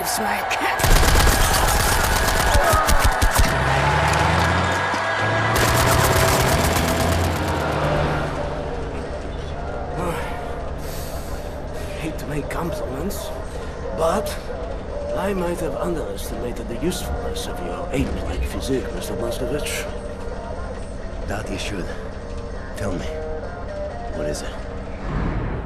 saves my cat. Hate to make compliments, but I might have underestimated the usefulness of your ape-like physique, Mr. Blaskovich. That you should. Tell me, what is it?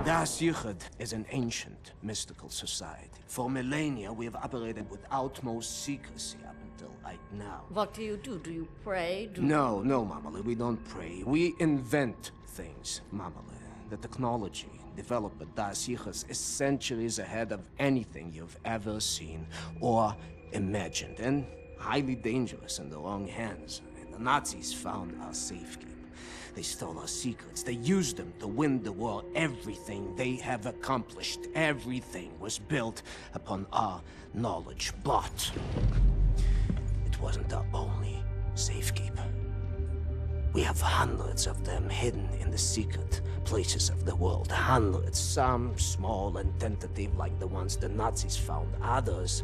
Das Yichud is an ancient, mystical society. For millennia, we have operated with utmost secrecy up until right now. What do you do? Do you pray? No, Mamali, we don't pray. We invent things, Mamali. The technology developed by Das Yichud is centuries ahead of anything you've ever seen or imagined, and highly dangerous in the wrong hands. And the Nazis found our safekeeping. They stole our secrets. They used them to win the war. Everything they have accomplished, everything was built upon our knowledge. But it wasn't our only safekeeper. We have hundreds of them hidden in the secret places of the world. Hundreds, some small and tentative like the ones the Nazis found. Others,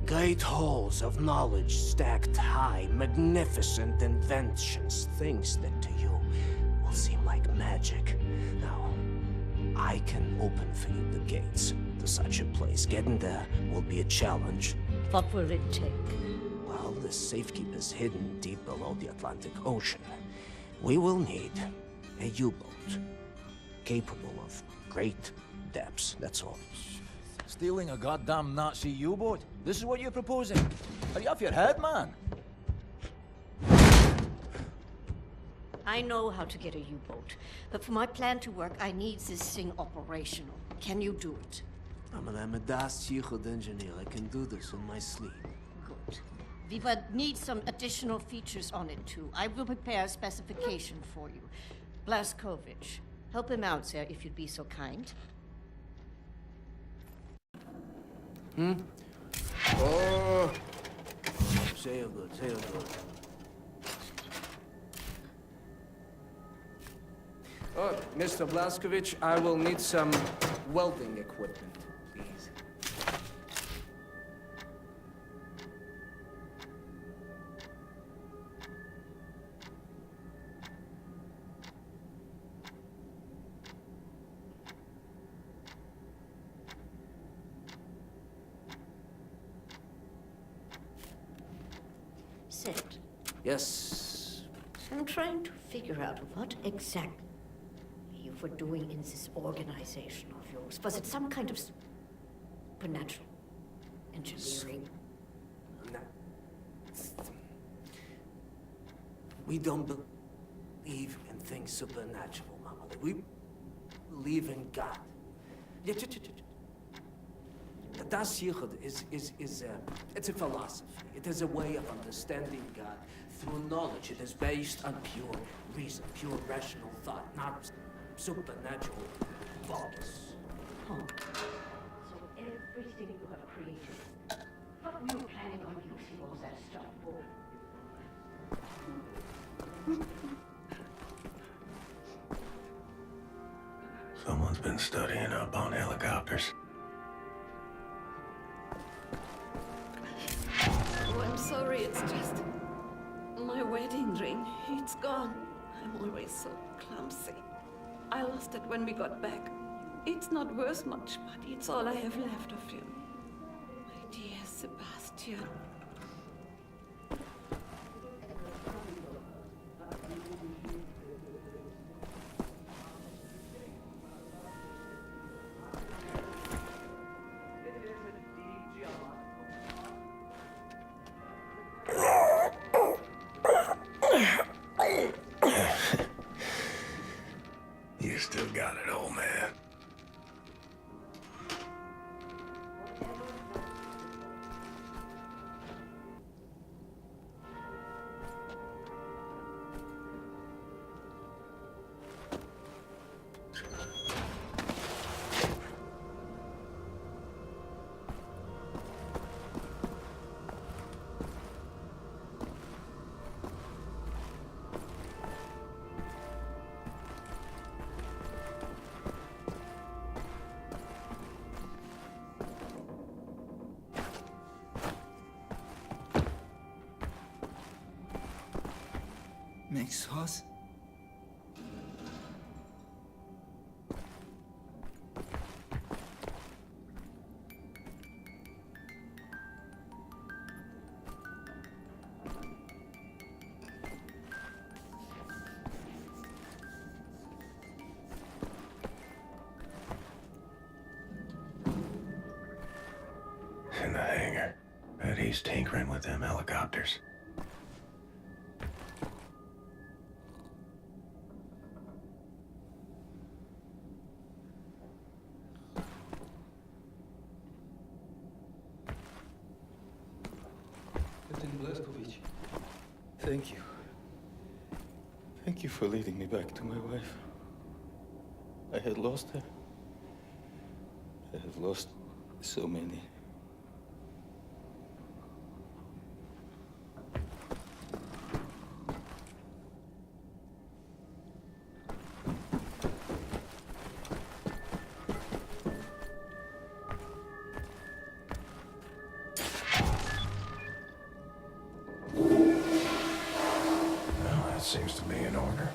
great halls of knowledge stacked high, magnificent inventions, things that to you will seem like magic. Now, I can open for you the gates to such a place. Getting there will be a challenge. What will it take? Well, the safekeeper's hidden deep below the Atlantic Ocean. We will need a U-boat capable of great depths, that's all. Stealing a goddamn Nazi U-boat? This is what you're proposing? Are you off your head, man? I know how to get a U-boat, but for my plan to work, I need this thing operational. Can you do it? I'm a Das Yichud engineer. I can do this in my sleep. Good. We would need some additional features on it, too. I will prepare a specification for you. Blaskovich, help him out, sir, if you'd be so kind. Oh! Say it good, say it good. Oh, Mr. Blaskovich, I will need some welding equipment, please. Sid, Yes. I'm trying to figure out what exactly you were doing in this organization of yours. Was it some kind of supernatural engineering? No. We don't believe in things supernatural, Mama. We believe in God. The Das Yichud it's a philosophy. It is a way of understanding God through knowledge. It is based on pure reason, pure rational thought, not supernatural thoughts. Oh. So everything you have created, what were you planning on using all that stuff for? Someone's been studying up on helicopters. Oh, I'm sorry, it's just my wedding ring. It's gone. I'm always so clumsy. I lost it when we got back. It's not worth much, but it's all I have left of you. My dear Sebastian. You still got it, old man. Make sauce? In the hangar. Bet he's tinkering with them helicopters. Captain Blazkowicz, thank you. Thank you for leading me back to my wife. I had lost her. I have lost so many. Well, that seems to be in order.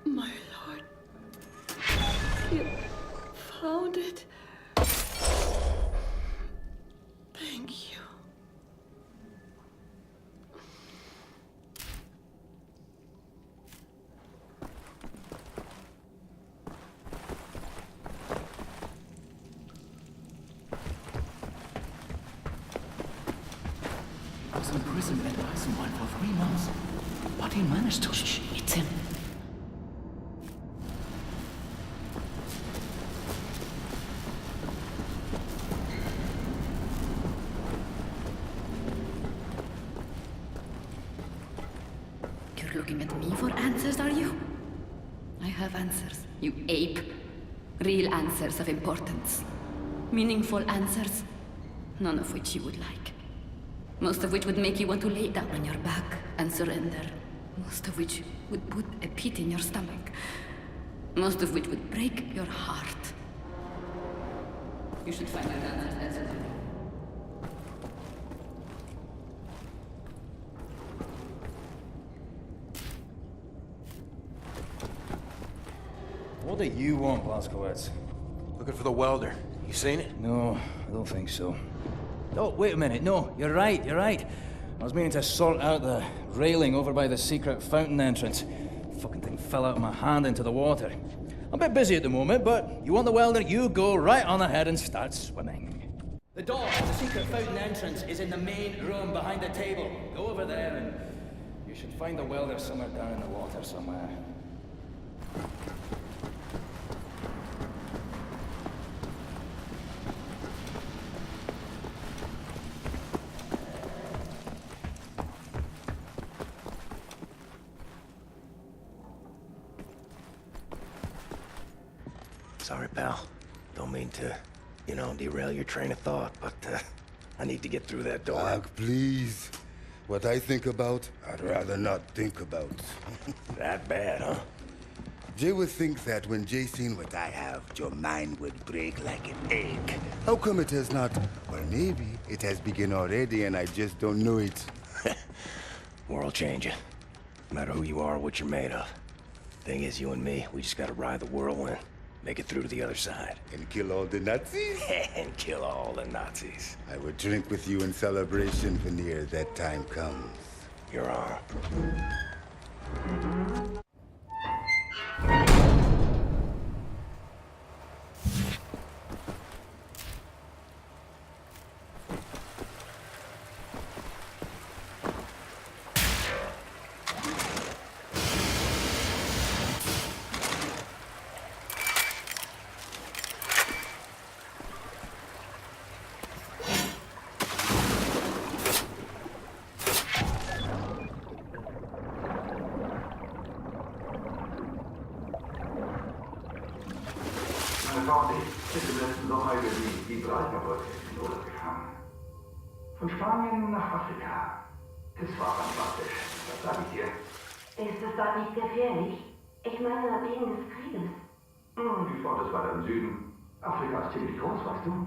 My lord. You found it. Thank you. I was imprisoned at Eisenwald for 3 months, but he managed to... Shh, it's him. You're looking at me for answers, are you? I have answers, you ape. Real answers of importance. Meaningful answers, none of which you would like. Most of which would make you want to lay down on your back and surrender. Most of which would put a pit in your stomach. Most of which would break your heart. You should find out answers. What do you want, Blazkowicz? Looking for the welder. You seen it? No, I don't think so. Oh, wait a minute. No, you're right, you're right. I was meaning to sort out the railing over by the secret fountain entrance. Fucking thing fell out of my hand into the water. I'm a bit busy at the moment, but you want the welder, you go right on ahead and start swimming. The door to the secret fountain entrance is in the main room behind the table. Go over there and you should find the welder somewhere down in the water somewhere. Sorry, pal. Don't mean to, derail your train of thought, but I need to get through that door. Doc, please. What I think about, I'd rather not think about. That bad, huh? Jay would think that when Jay seen what I have, your mind would break like an egg. How come it has not? Or maybe it has begun already and I just don't know it. World changing. No matter who you are or what you're made of. Thing is, you and me, we just gotta ride the whirlwind. Make it through to the other side. And kill all the Nazis? And kill all the Nazis. I would drink with you in celebration whenever that time comes. Your arm. Meine Frau und ich sind im letzten Sommer über die Gibraltar-Brücke in Urlaub gefahren. Von Spanien nach Afrika. Es war fantastisch, das sage ich dir. Ist es dort nicht gefährlich? Ich meine, wegen des Krieges. Die Front ist weiter im Süden. Afrika ist ziemlich groß, weißt du?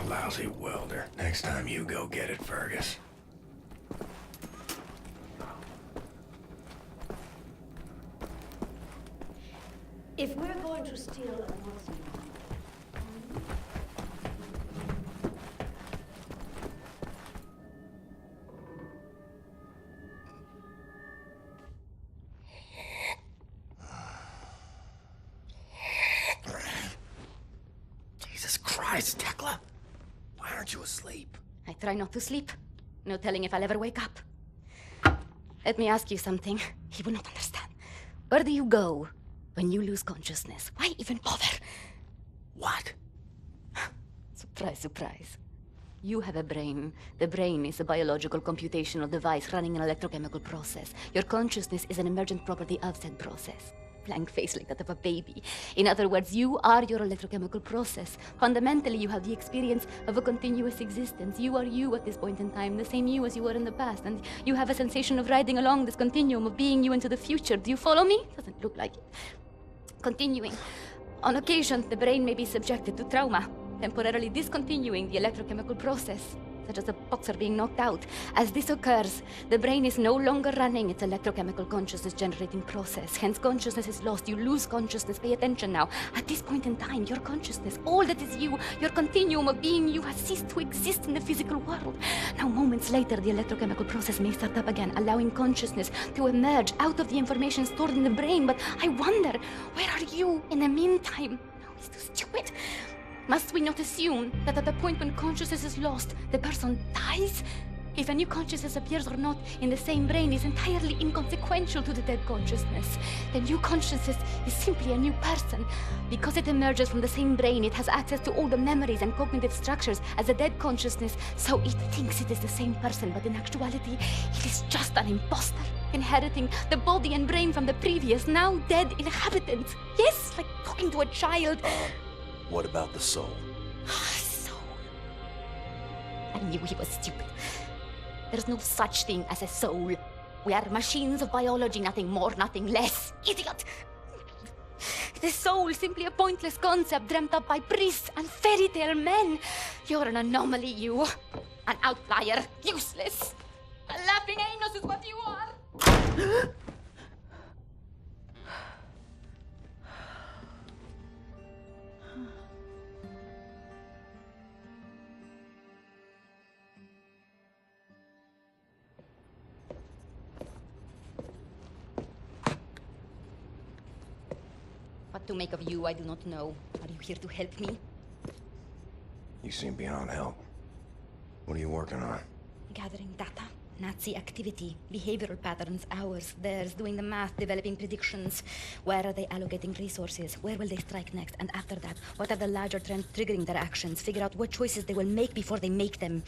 Lousy welder. Next time you go get it, Fergus. If we're going to steal a Nazi Jesus Christ, Tekla! Why aren't you asleep? I try not to sleep. No telling if I'll ever wake up. Let me ask you something. He will not understand. Where do you go when you lose consciousness? Why even bother? What? It's a Surprise, surprise. You have a brain. The brain is a biological computational device running an electrochemical process. Your consciousness is an emergent property of said process. Blank face like that of a baby. In other words, you are your electrochemical process. Fundamentally, you have the experience of a continuous existence. You are you at this point in time, the same you as you were in the past, and you have a sensation of riding along this continuum of being you into the future. Do you follow me? Doesn't look like it. Continuing. On occasion, the brain may be subjected to trauma, temporarily discontinuing the electrochemical process, such as a boxer being knocked out. As this occurs, the brain is no longer running its electrochemical consciousness-generating process. Hence, consciousness is lost. You lose consciousness. Pay attention now. At this point in time, your consciousness, all that is you, your continuum of being you, has ceased to exist in the physical world. Now, moments later, the electrochemical process may start up again, allowing consciousness to emerge out of the information stored in the brain. But I wonder, where are you in the meantime? No, it's too stupid. Must we not assume that at the point when consciousness is lost, the person dies? If a new consciousness appears or not in the same brain is entirely inconsequential to the dead consciousness. The new consciousness is simply a new person. Because it emerges from the same brain, it has access to all the memories and cognitive structures as a dead consciousness, so it thinks it is the same person, but in actuality, it is just an imposter, inheriting the body and brain from the previous, now dead inhabitant. Yes, like talking to a child. What about the soul? Soul. I knew he was stupid. There's no such thing as a soul. We are machines of biology, nothing more, nothing less. Idiot! The soul, simply a pointless concept dreamt up by priests and fairy tale men. You're an anomaly, you. An outlier. Useless. A laughing anus is what you are. What to make of you, I do not know. Are you here to help me? You seem beyond help. What are you working on? Gathering data. Nazi activity. Behavioral patterns. Ours. Theirs. Doing the math. Developing predictions. Where are they allocating resources? Where will they strike next? And after that, what are the larger trends triggering their actions? Figure out what choices they will make before they make them.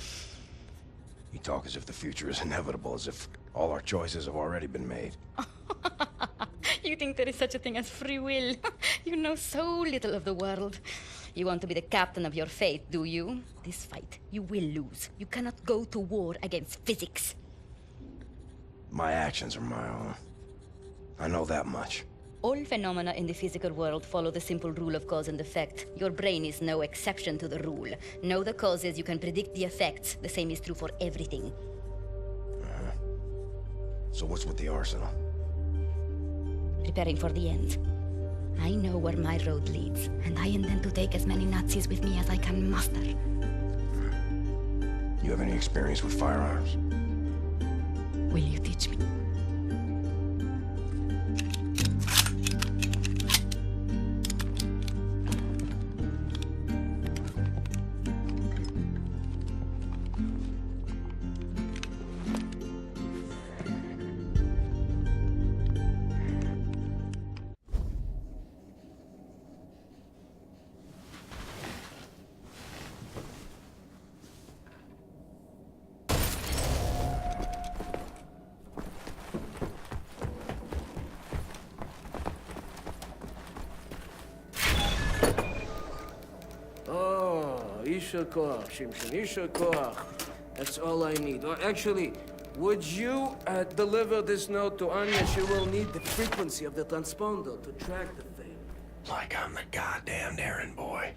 You talk as if the future is inevitable, as if all our choices have already been made. You think there is such a thing as free will? You know so little of the world. You want to be the captain of your fate, do you? This fight, you will lose. You cannot go to war against physics. My actions are my own. I know that much. All phenomena in the physical world follow the simple rule of cause and effect. Your brain is no exception to the rule. Know the causes, you can predict the effects. The same is true for everything. So what's with the arsenal? Preparing for the end. I know where my road leads, and I intend to take as many Nazis with me as I can muster. You have any experience with firearms? Will you teach me? Isha koach, Shimshon, Isha koach. That's all I need. Or actually, would you deliver this note to Anya? She will need the frequency of the transponder to track the thing. Like I'm the goddamn errand boy.